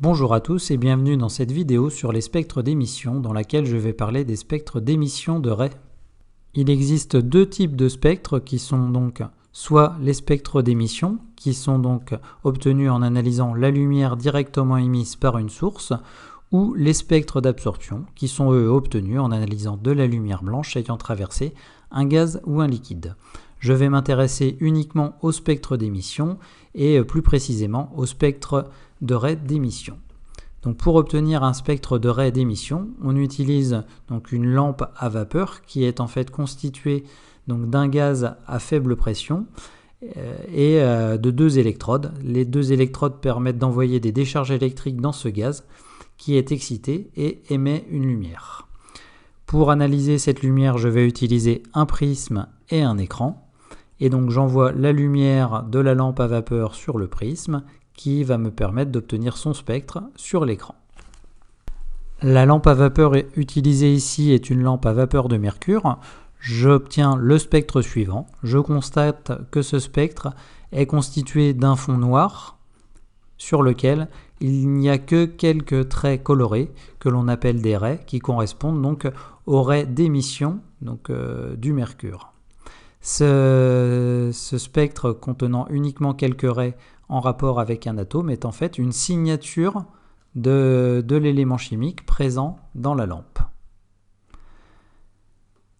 Bonjour à tous et bienvenue dans cette vidéo sur les spectres d'émission dans laquelle je vais parler des spectres d'émission de raies. Il existe deux types de spectres qui sont donc soit les spectres d'émission qui sont donc obtenus en analysant la lumière directement émise par une source ou les spectres d'absorption qui sont eux obtenus en analysant de la lumière blanche ayant traversé un gaz ou un liquide. Je vais m'intéresser uniquement au spectre d'émission et plus précisément au spectre de raies d'émission. Donc pour obtenir un spectre de raies d'émission, on utilise donc une lampe à vapeur qui est en fait constituée donc d'un gaz à faible pression et de deux électrodes. Les deux électrodes permettent d'envoyer des décharges électriques dans ce gaz qui est excité et émet une lumière. Pour analyser cette lumière, je vais utiliser un prisme et un écran. Et donc j'envoie la lumière de la lampe à vapeur sur le prisme qui va me permettre d'obtenir son spectre sur l'écran. La lampe à vapeur utilisée ici est une lampe à vapeur de mercure. J'obtiens le spectre suivant. Je constate que ce spectre est constitué d'un fond noir sur lequel il n'y a que quelques traits colorés que l'on appelle des raies qui correspondent donc aux raies d'émission du mercure. Ce spectre contenant uniquement quelques raies en rapport avec un atome est en fait une signature de l'élément chimique présent dans la lampe.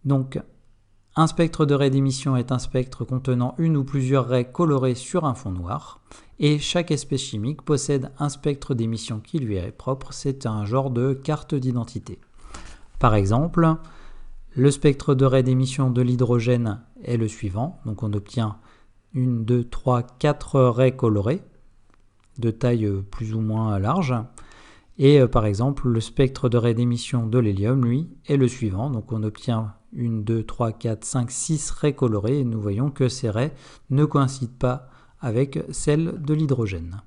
Donc, un spectre de raies d'émission est un spectre contenant une ou plusieurs raies colorées sur un fond noir, et chaque espèce chimique possède un spectre d'émission qui lui est propre, c'est un genre de carte d'identité. Par exemple, le spectre de raies d'émission de l'hydrogène est le suivant, donc on obtient 1, 2, 3, 4 raies colorées de taille plus ou moins large. Et par exemple, le spectre de raies d'émission de l'hélium, lui, est le suivant. Donc on obtient 1, 2, 3, 4, 5, 6 raies colorées et nous voyons que ces raies ne coïncident pas avec celles de l'hydrogène.